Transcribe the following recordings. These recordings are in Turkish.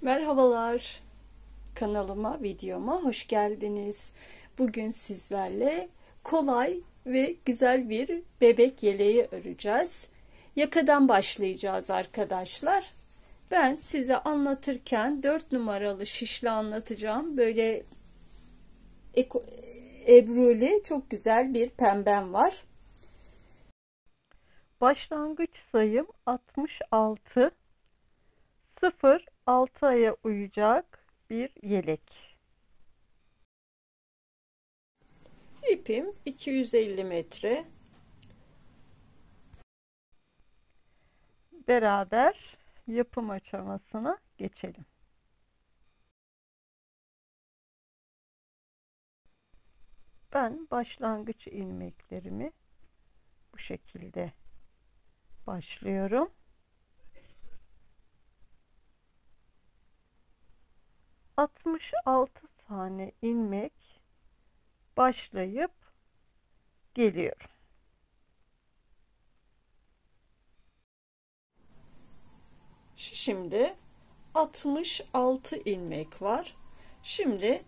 Merhabalar, kanalıma, videoma hoş geldiniz. Bugün sizlerle kolay ve güzel bir bebek yeleği öreceğiz. Yakadan başlayacağız arkadaşlar. Ben size anlatırken 4 numaralı şişle anlatacağım. Böyle ebruli çok güzel bir pembem var. Başlangıç sayım 66. 0-6 aya uyacak bir yelek. İpim 250 metre. Beraber yapım aşamasına geçelim. Ben başlangıç ilmeklerimi bu şekilde başlıyorum. ...66 tane ilmek başlayıp geliyorum. Şimdi 66 ilmek var. Şimdi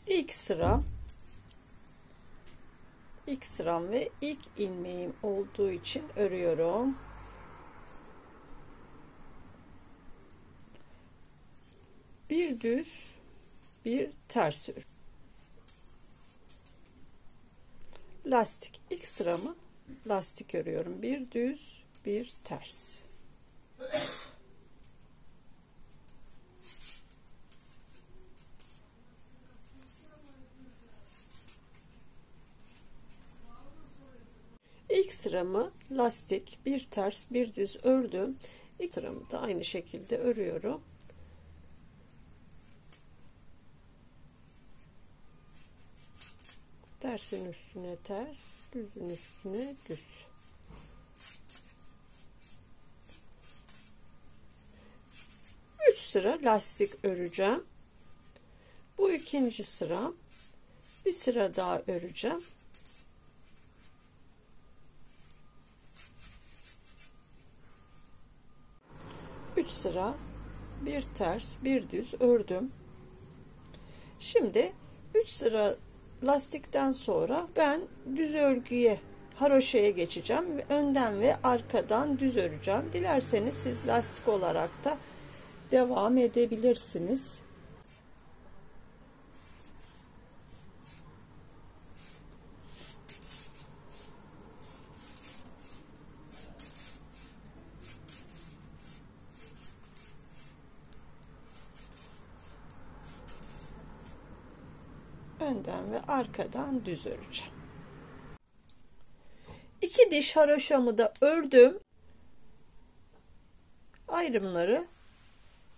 ilk sıram ve ilk ilmeğim olduğu için örüyorum. Bir düz, bir ters ör. Lastik ilk sıramı lastik örüyorum. Bir düz, bir ters. İlk sıramı lastik, bir ters, bir düz ördüm. İlk sıramı da aynı şekilde örüyorum. Tersin üstüne ters, düzün üstüne düz. Üç sıra lastik öreceğim. Bu ikinci sıra. Bir sıra daha öreceğim. Üç sıra, bir ters, bir düz ördüm. Şimdi 3 sıra lastikten sonra ben düz örgüye, haroşaya geçeceğim ve önden ve arkadan düz öreceğim. Dilerseniz siz lastik olarak da devam edebilirsiniz. Önden ve arkadan düz öreceğim. 2 diş haroşamı da ördüm. Ayrımları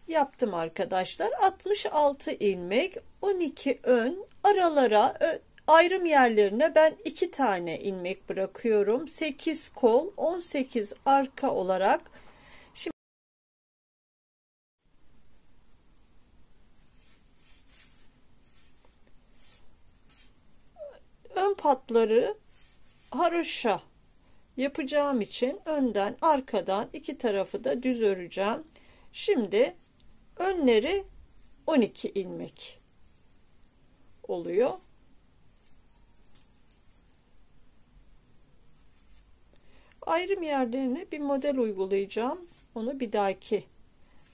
yaptım arkadaşlar. 66 ilmek, 12 ön, aralara ayrım yerlerine ben 2 tane ilmek bırakıyorum. 8 kol, 18 arka olarak. Şimdi ön patları haroşa yapacağım için önden arkadan iki tarafı da düz öreceğim. Şimdi önleri 12 ilmek oluyor. Ayrım yerlerine bir model uygulayacağım. Onu bir dahaki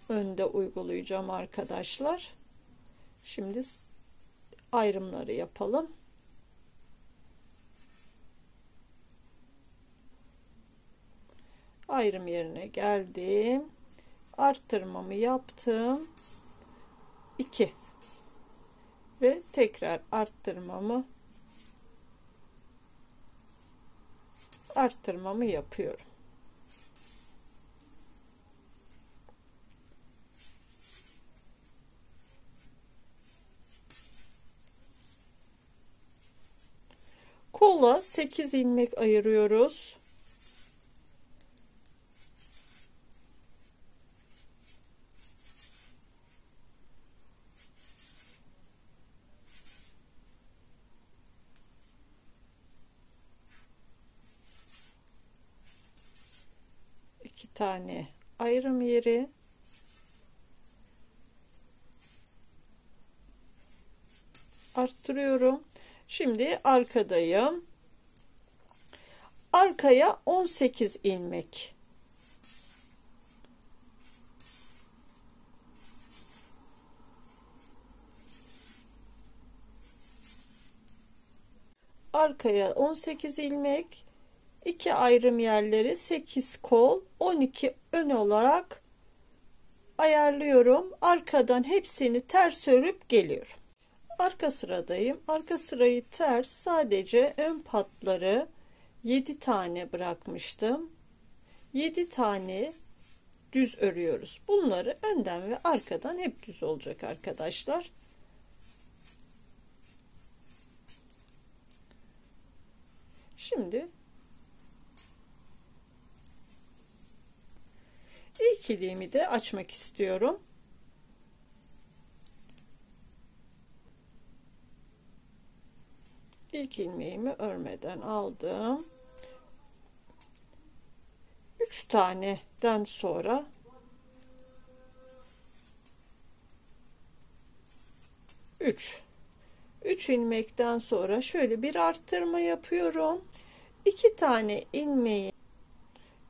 önde uygulayacağım arkadaşlar. Şimdi ayrımları yapalım. Ayrım yerine geldim. Arttırmamı yaptım. 2 ve tekrar arttırmamı yapıyorum. Kola 8 ilmek ayırıyoruz. İki tane ayrım yeri. arttırıyorum. Şimdi arkadayım. Arkaya 18 ilmek. Arkaya 18 ilmek, 2 ayrım yerleri 8 kol, 12 ön olarak ayarlıyorum. Arkadan hepsini ters örüp geliyorum. Arka sıradayım. Arka sırayı ters, sadece ön patları 7 tane bırakmıştım. 7 tane düz örüyoruz. Bunları önden ve arkadan hep düz olacak arkadaşlar. Şimdi ilk iliğimi de açmak istiyorum. İlk ilmeğimi örmeden aldım. 3 taneden sonra üç ilmekten sonra şöyle bir arttırma yapıyorum. 2 tane ilmeği,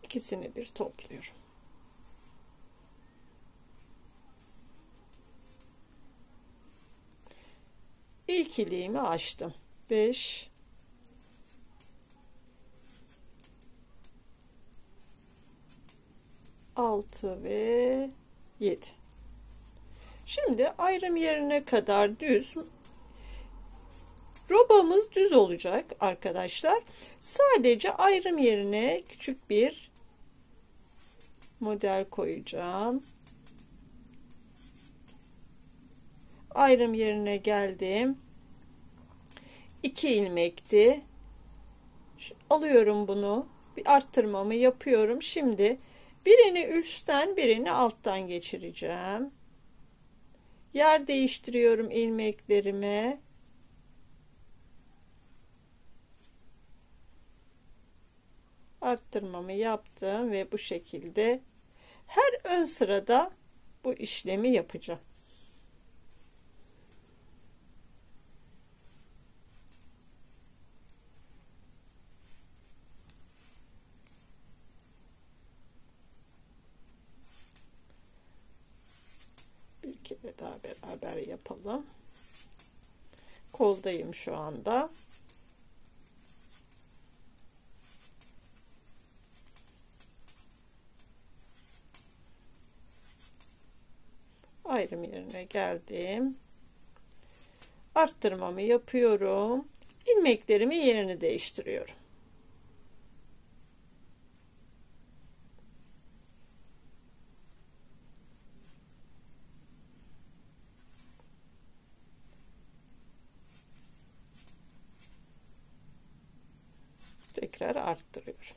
ikisini bir topluyorum. İlk iliğimi açtım. 5, 6 ve 7. Şimdi ayrım yerine kadar düz. Robamız düz olacak arkadaşlar. Sadece ayrım yerine küçük bir model koyacağım. Ayrım yerine geldim. 2 ilmekti. Alıyorum bunu. Bir arttırmamı yapıyorum. Şimdi birini üstten, birini alttan geçireceğim. Yer değiştiriyorum ilmeklerime. Arttırmamı yaptım ve bu şekilde her ön sırada bu işlemi yapacağım. Bir kere daha beraber yapalım. Koldayım şu anda. Ayrım yerine geldim. Arttırmamı yapıyorum. İlmeklerimin yerini değiştiriyorum. Tekrar arttırıyorum.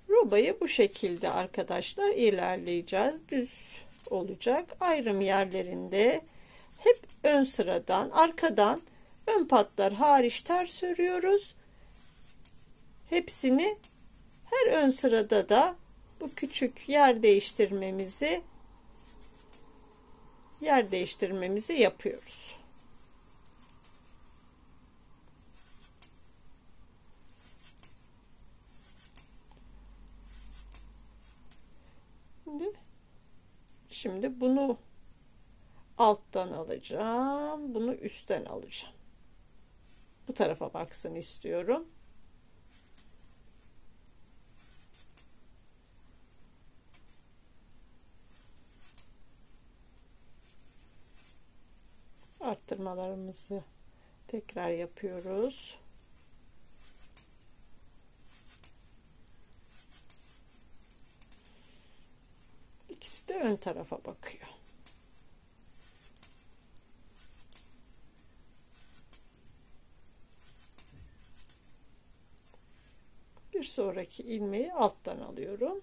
Robayı bu şekilde arkadaşlar ilerleyeceğiz. Düz olacak. Ayrım yerlerinde hep ön sıradan, arkadan, ön patlar hariç ters örüyoruz. Hepsini her ön sırada da bu küçük yer değiştirmemizi yapıyoruz. Şimdi bunu alttan alacağım. Bunu üstten alacağım. Bu tarafa baksın istiyorum. Arttırmalarımızı tekrar yapıyoruz. İkisi de ön tarafa bakıyor. Bir sonraki ilmeği alttan alıyorum.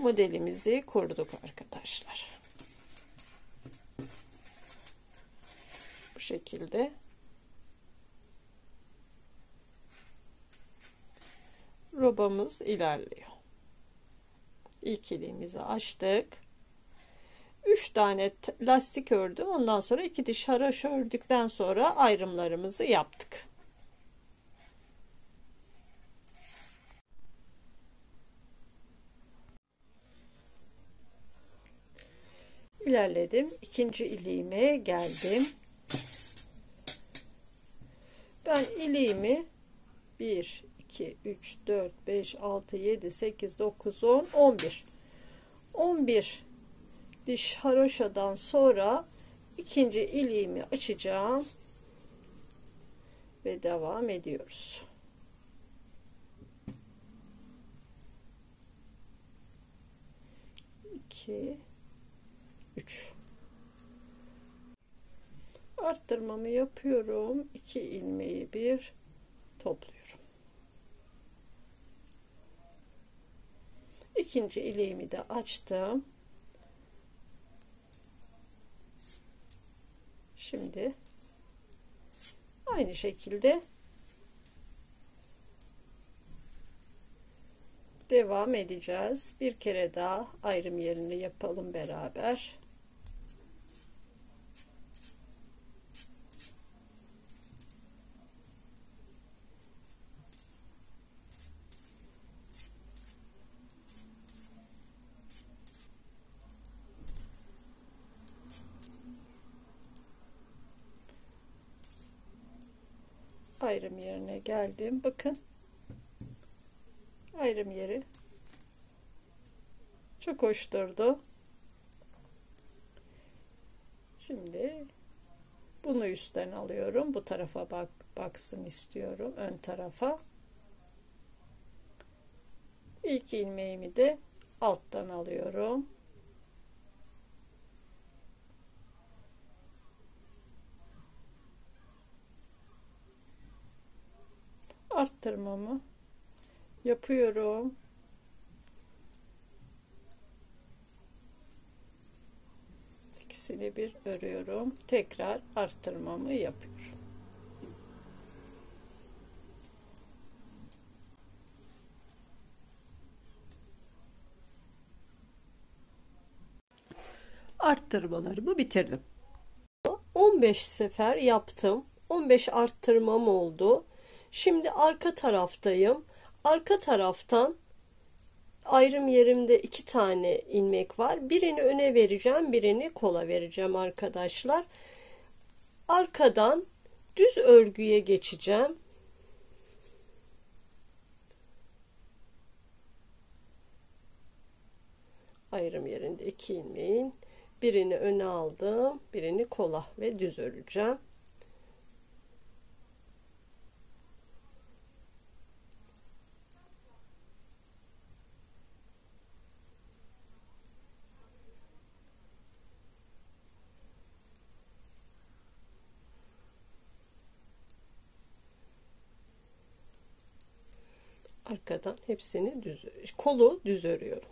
modelimizi kurduk arkadaşlar. Bu şekilde. Robamız ilerliyor. İlk iliğimizi açtık. 3 tane lastik ördüm. Ondan sonra 2 diş haroşa ördükten sonra ayrımlarımızı yaptık. İlerledim. İkinci iliğime geldim. Ben iliğimi 1, 2, 3, 4, 5, 6, 7, 8, 9, 10, 11. 11 diş haroşadan sonra ikinci iliğimi açacağım ve devam ediyoruz. 2, 3. Arttırmamı yapıyorum. 2 ilmeği bir topluyorum. İkinci iliğimi de açtım. Şimdi aynı şekilde devam edeceğiz. Bir kere daha ayrım yerini yapalım beraber. Ayrım yerine geldim. Bakın. Ayrım yeri çok hoş durdu. Şimdi bunu üstten alıyorum. Bu tarafa baksın istiyorum. Ön tarafa. İlk ilmeğimi de alttan alıyorum. Arttırmamı yapıyorum. İkisini bir örüyorum. Tekrar arttırmamı yapıyorum. Arttırmalarımı bitirdim. 15 sefer yaptım. 15 arttırmam oldu. Şimdi arka taraftayım. Arka taraftan ayrım yerimde 2 tane ilmek var. Birini öne vereceğim, birini kola vereceğim arkadaşlar. Arkadan düz örgüye geçeceğim. Ayrım yerinde 2 ilmeğin birini öne aldım, birini kola ve düz öreceğim. Arkadan hepsini kolu düz örüyorum.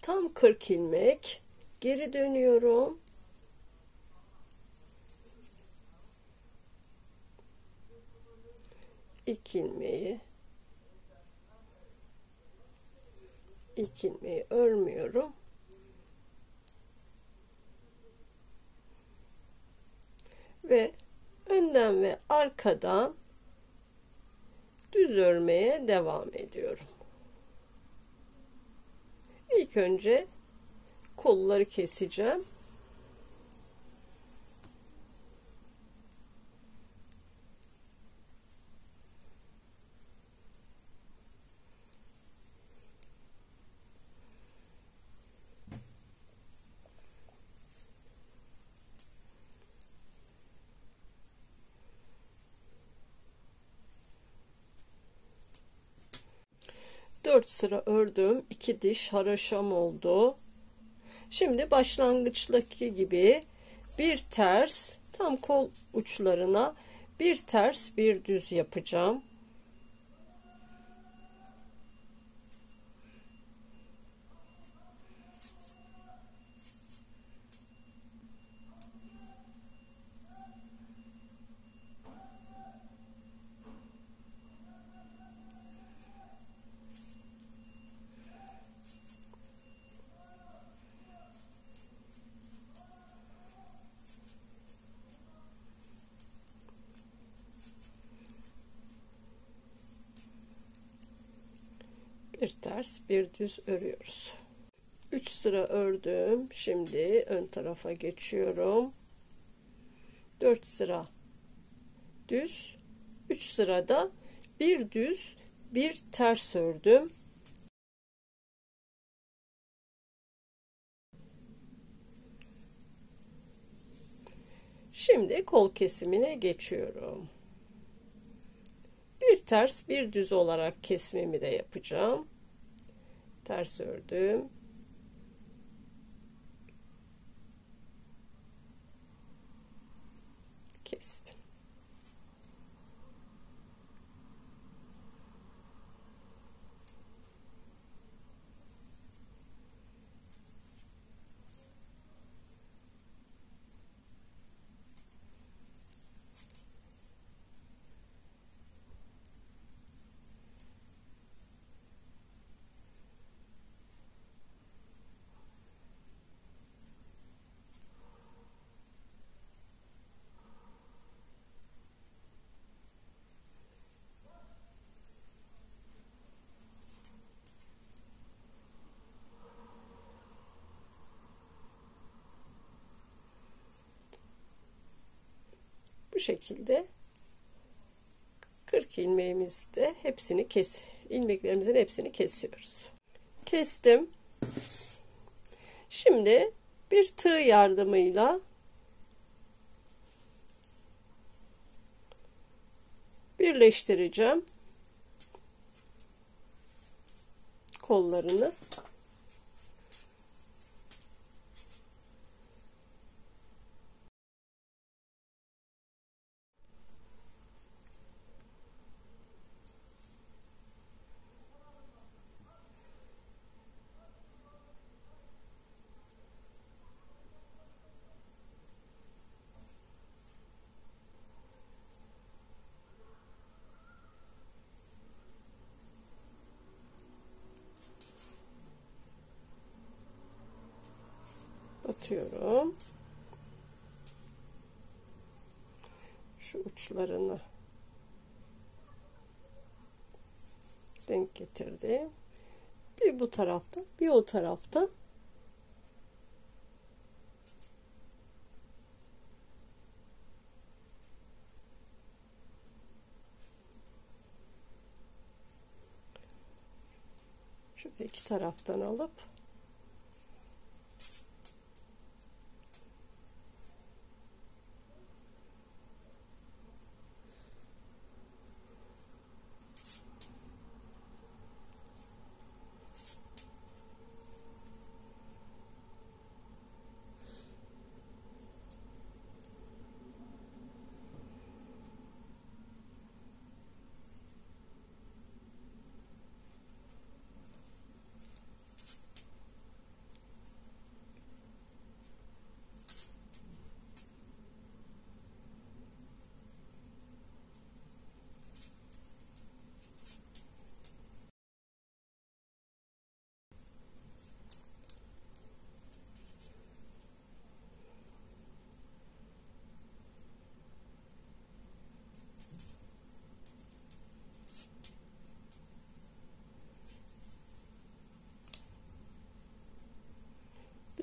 Tam 40 ilmek geri dönüyorum. İlk ilmeği örmüyorum. Ve önden ve arkadan düz örmeye devam ediyorum. İlk önce kolları keseceğim. Dört sıra ördüm. 2 diş haroşam oldu. Şimdi başlangıçtaki gibi bir ters, tam kol uçlarına bir ters bir düz yapacağım. bir ters bir düz örüyoruz. 3 sıra ördüm. Şimdi ön tarafa geçiyorum. 4 sıra düz, 3 sırada bir düz bir ters ördüm. Şimdi kol kesimine geçiyorum. Bir ters bir düz olarak kesmemi de yapacağım. Ters ördüm. Kestim. Bu şekilde 40 ilmeğimizde hepsini ilmeklerimizin hepsini kesiyoruz. Kestim. Şimdi bir tığ yardımıyla birleştireceğim kollarını. Batıyorum. Şu uçlarını denk getirdim. Bir bu tarafta, bir o tarafta. Şu iki taraftan alıp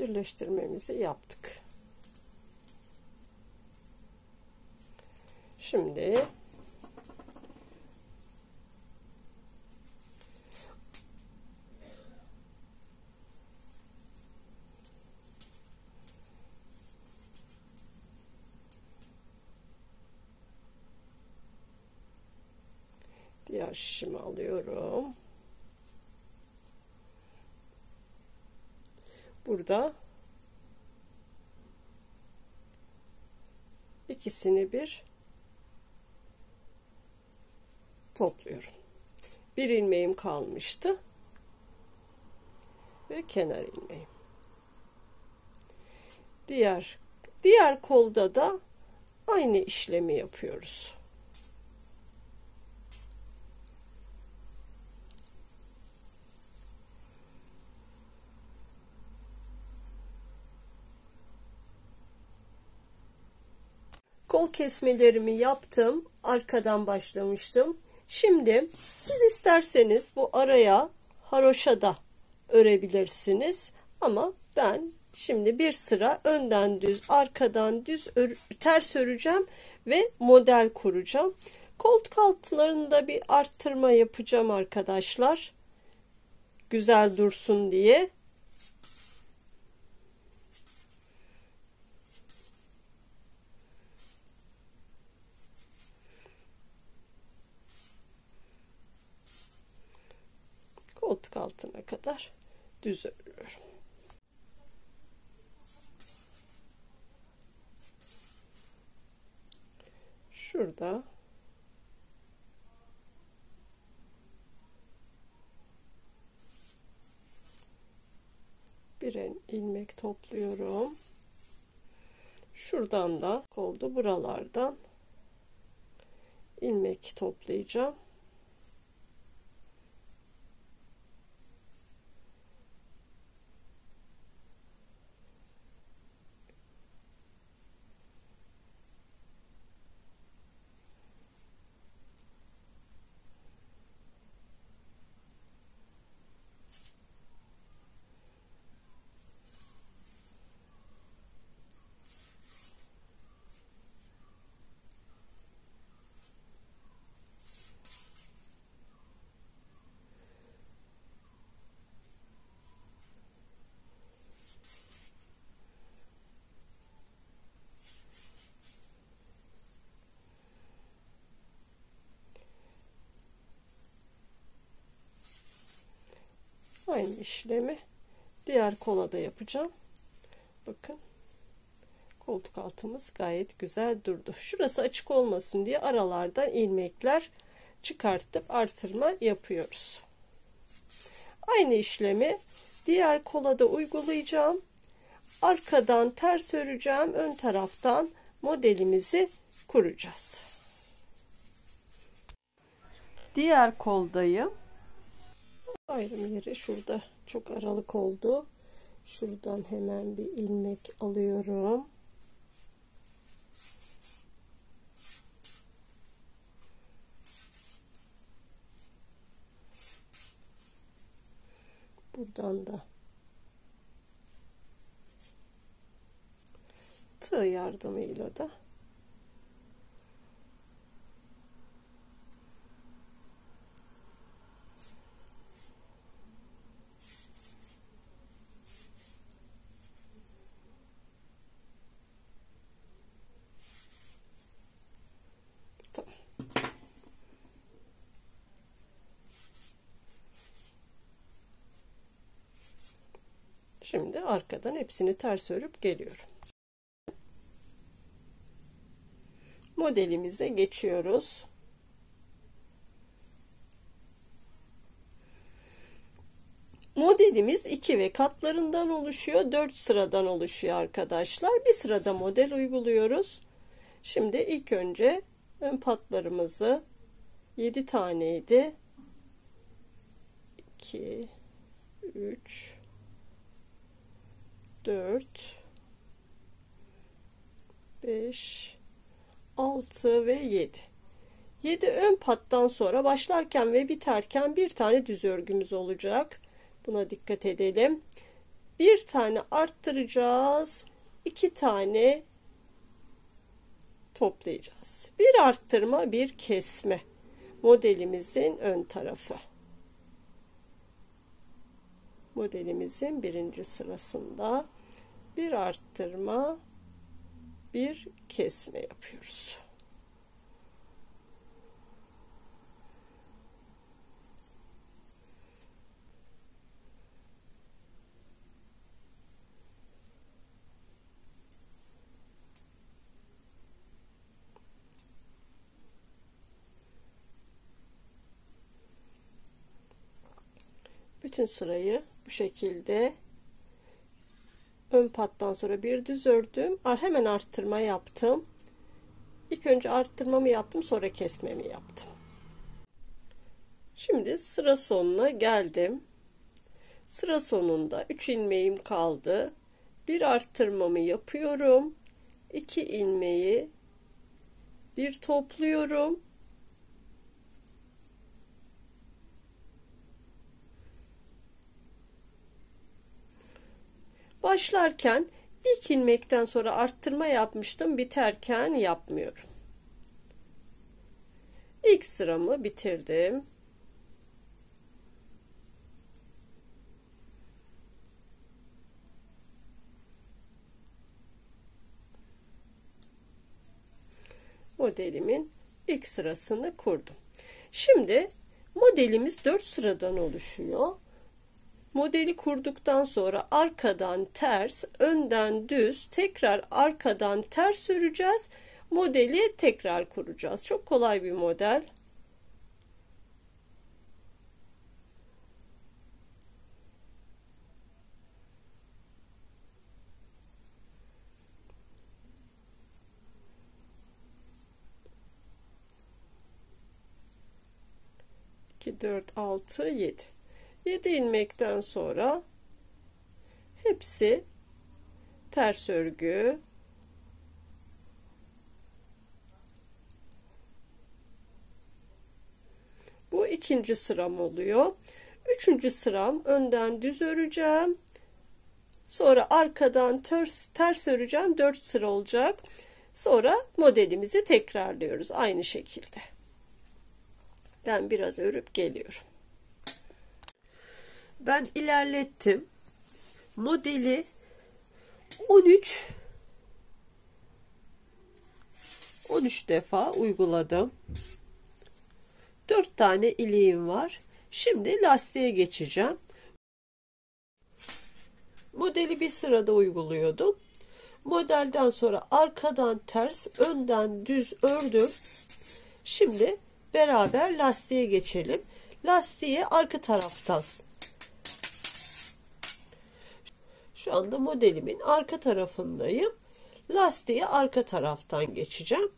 birleştirmemizi yaptık. Şimdi diğer şişimi alıyorum. Burada ikisini bir topluyorum. Bir ilmeğim kalmıştı ve kenar ilmeğim. Diğer kolda da aynı işlemi yapıyoruz. Kol kesmelerimi yaptım. Arkadan başlamıştım. Şimdi siz isterseniz bu araya haroşa da örebilirsiniz. Ama ben şimdi bir sıra önden düz, arkadan düz ters öreceğim ve model kuracağım. Koltuk altlarında bir arttırma yapacağım arkadaşlar. Güzel dursun diye. Koltuk altına kadar düz örüyorum. Şurada bir ilmek topluyorum. Şuradan da oldu, buralardan ilmek toplayacağım. Aynı işlemi diğer kola da yapacağım. Bakın, koltuk altımız gayet güzel durdu. Şurası açık olmasın diye aralardan ilmekler çıkartıp artırma yapıyoruz. Aynı işlemi diğer kola da uygulayacağım. Arkadan ters öreceğim. Ön taraftan modelimizi kuracağız. Diğer koldayım. Ayrım yeri şurada çok aralık oldu. Şuradan hemen bir ilmek alıyorum. Buradan da tığ yardımıyla da şimdi arkadan hepsini ters örüp geliyorum. Modelimize geçiyoruz. Modelimiz 2 ve katlarından oluşuyor. 4 sıradan oluşuyor arkadaşlar. Bir sırada model uyguluyoruz. Şimdi ilk önce ön patlarımızı 7 taneydi. 2 3 4 5 6 ve 7. 7 ön pattan sonra başlarken ve biterken bir tane düz örgümüz olacak. Buna dikkat edelim. Bir tane arttıracağız. 2 tane toplayacağız. Bir arttırma, bir kesme. Modelimizin ön tarafı. Modelimizin birinci sırasında bir arttırma, bir kesme yapıyoruz. Bütün sırayı bu şekilde ön pattan sonra bir düz ördüm. Hemen arttırma yaptım. İlk önce arttırmamı yaptım, sonra kesmemi yaptım. Şimdi sıra sonuna geldim. Sıra sonunda 3 ilmeğim kaldı. Bir arttırmamı yapıyorum. 2 ilmeği bir topluyorum. Başlarken ilk ilmekten sonra arttırma yapmıştım. Biterken yapmıyorum. İlk sıramı bitirdim. Modelimin ilk sırasını kurdum. Şimdi modelimiz 4 sıradan oluşuyor. Modeli kurduktan sonra arkadan ters, önden düz, tekrar arkadan ters öreceğiz. Modeli tekrar kuracağız. Çok kolay bir model. İki, 4, 6, 7. 7 ilmekten sonra hepsi ters örgü. Bu ikinci sıram oluyor. Üçüncü sıram, önden düz öreceğim. Sonra arkadan ters öreceğim. 4 sıra olacak. Sonra modelimizi tekrarlıyoruz aynı şekilde. Ben biraz örüp geliyorum. Ben ilerlettim. Modeli 13 defa uyguladım. 4 tane iliğim var. Şimdi lastiğe geçeceğim. Modeli bir sırada uyguluyordum. Modelden sonra arkadan ters, önden düz ördüm. Şimdi beraber lastiğe geçelim. Lastiğe arka taraftan. Şu anda modelimin arka tarafındayım. Lastiğe arka taraftan geçeceğim.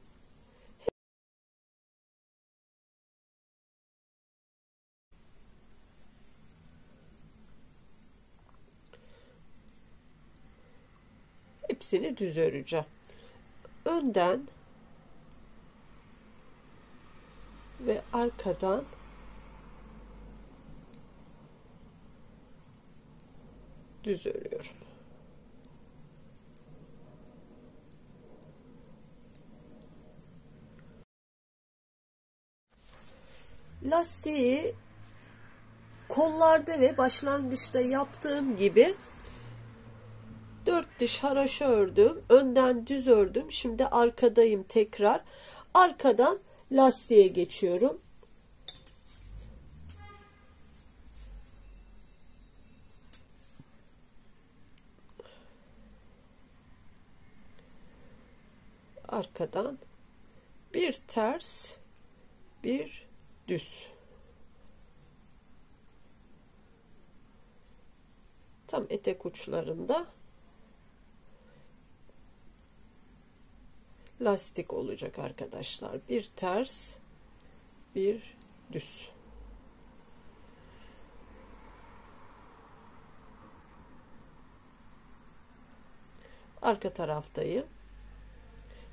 Hepsini düz öreceğim. Önden ve arkadan düz örüyorum. Lastiği kollarda ve başlangıçta yaptığım gibi 4 diş haraşo ördüm. Önden düz ördüm. Şimdi arkadayım tekrar. Arkadan lastiğe geçiyorum. Arkadan bir ters, bir düz. Tam etek uçlarında lastik olacak arkadaşlar. Bir ters, bir düz. Arka taraftayım.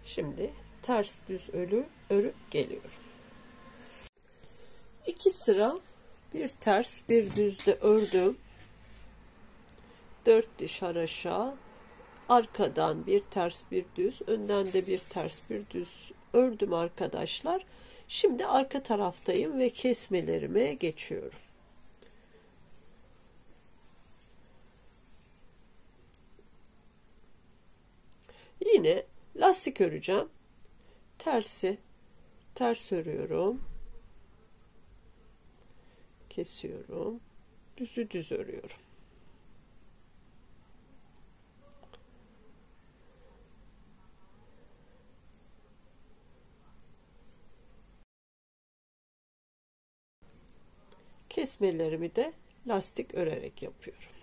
Şimdi ters düz örüp geliyorum. 2 sıra bir ters bir düzde ördüm. 4 diş haraşo, arkadan bir ters bir düz, önden de bir ters bir düz ördüm arkadaşlar. Şimdi arka taraftayım ve kesmelerime geçiyorum. Yine lastik öreceğim. Ters örüyorum. Kesiyorum. Düzü düz örüyorum. Kesmelerimi de lastik örerek yapıyorum.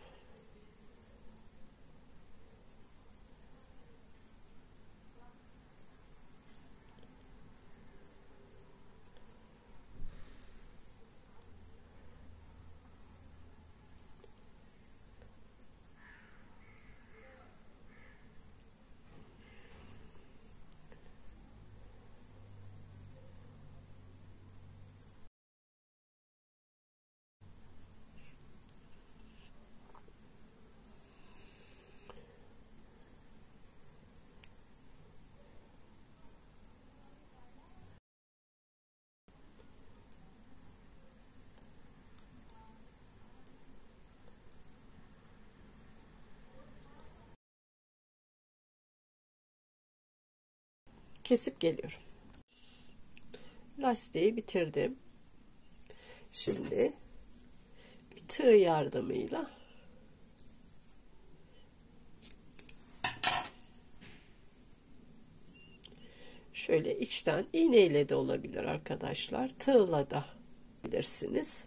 kesip geliyorum. Lastiği bitirdim. Şimdi bir tığ yardımıyla şöyle içten, iğneyle de olabilir arkadaşlar. Tığla da bilirsiniz.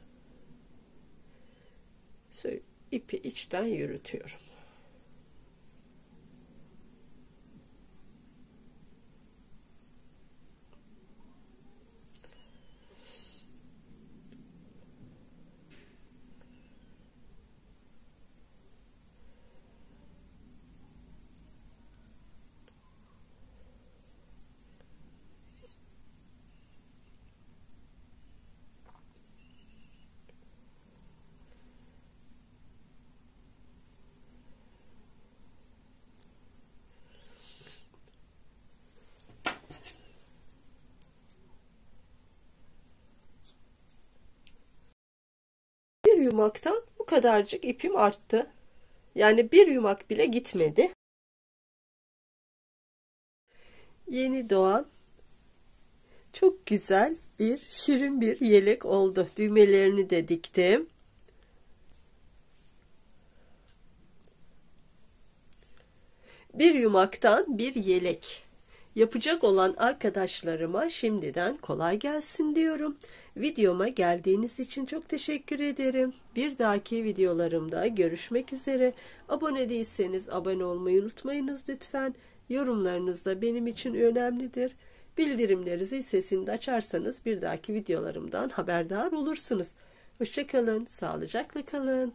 İpi içten yürütüyorum. Bir yumaktan bu kadarcık ipim arttı. Yani bir yumak bile gitmedi. Yeni doğan çok güzel şirin bir yelek oldu. Düğmelerini de diktim. Bir yumaktan bir yelek. Yapacak olan arkadaşlarıma şimdiden kolay gelsin diyorum. Videoma geldiğiniz için çok teşekkür ederim. Bir dahaki videolarımda görüşmek üzere. Abone değilseniz abone olmayı unutmayınız lütfen. Yorumlarınız da benim için önemlidir. Bildirimleri zil sesini de açarsanız bir dahaki videolarımdan haberdar olursunuz. Hoşça kalın, sağlıcakla kalın.